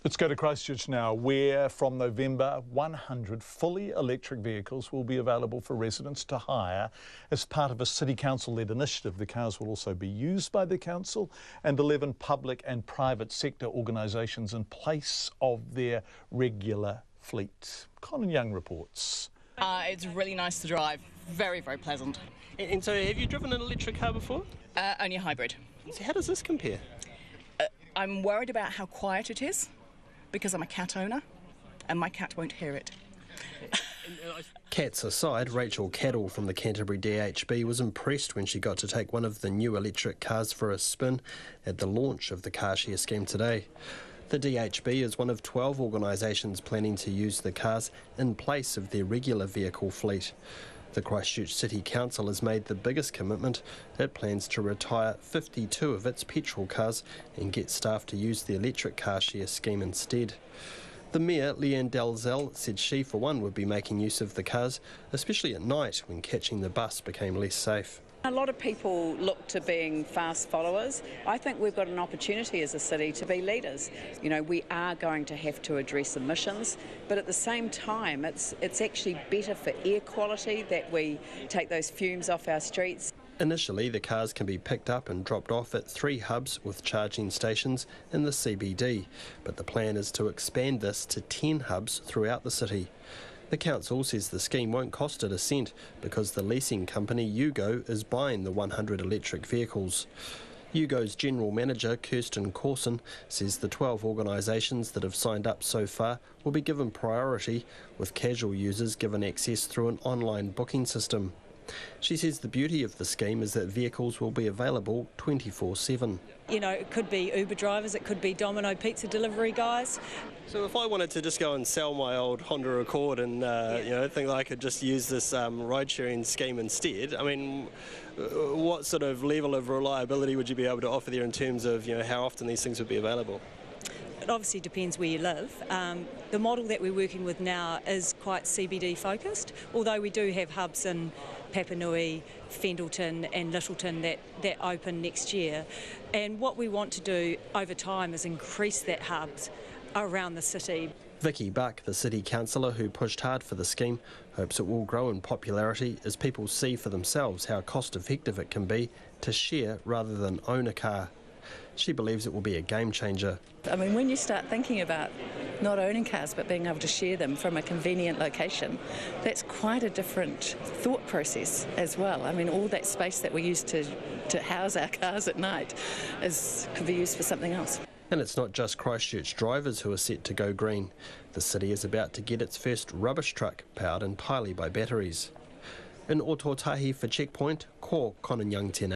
Let's go to Christchurch now, where from November 100 fully electric vehicles will be available for residents to hire as part of a City Council-led initiative. The cars will also be used by the Council and 11 public and private sector organisations in place of their regular fleet. Conan Young reports. It's really nice to drive, very, very pleasant. And so have you driven an electric car before? Only a hybrid. So how does this compare? I'm worried about how quiet it is, because I'm a cat owner and my cat won't hear it. Cats aside, Rachel Cadell from the Canterbury DHB was impressed when she got to take one of the new electric cars for a spin at the launch of the car share scheme today. The DHB is one of 12 organisations planning to use the cars in place of their regular vehicle fleet. The Christchurch City Council has made the biggest commitment. It plans to retire 52 of its petrol cars and get staff to use the electric car share scheme instead. The Mayor, Leanne Dalzell, said she for one would be making use of the cars, especially at night when catching the bus became less safe. A lot of people look to being fast followers. I think we've got an opportunity as a city to be leaders. You know, we are going to have to address emissions, but at the same time, it's actually better for air quality that we take those fumes off our streets. Initially, the cars can be picked up and dropped off at 3 hubs with charging stations in the CBD, but the plan is to expand this to 10 hubs throughout the city. The council says the scheme won't cost it a cent because the leasing company Yugo is buying the 100 electric vehicles. Yugo's general manager Kirsten Corson says the 12 organisations that have signed up so far will be given priority, with casual users given access through an online booking system. She says the beauty of the scheme is that vehicles will be available 24/7. You know, it could be Uber drivers, it could be Domino pizza delivery guys. So if I wanted to just go and sell my old Honda Accord and think that I could just use this ride-sharing scheme instead, I mean, what sort of level of reliability would you be able to offer there in terms of how often these things would be available? It obviously depends where you live. The model that we're working with now is quite CBD focused, although we do have hubs in Papanui, Fendleton and Littleton that open next year. And what we want to do over time is increase that hubs around the city. Vicky Buck, the city councillor who pushed hard for the scheme, hopes it will grow in popularity as people see for themselves how cost effective it can be to share rather than own a car. She believes it will be a game changer. I mean, when you start thinking about not owning cars but being able to share them from a convenient location, that's quite a different thought process as well. I mean, all that space that we use to house our cars at night could be used for something else. And it's not just Christchurch drivers who are set to go green. The city is about to get its first rubbish truck powered entirely by batteries. In Ototahi for Checkpoint, ko Conan Young tēnā.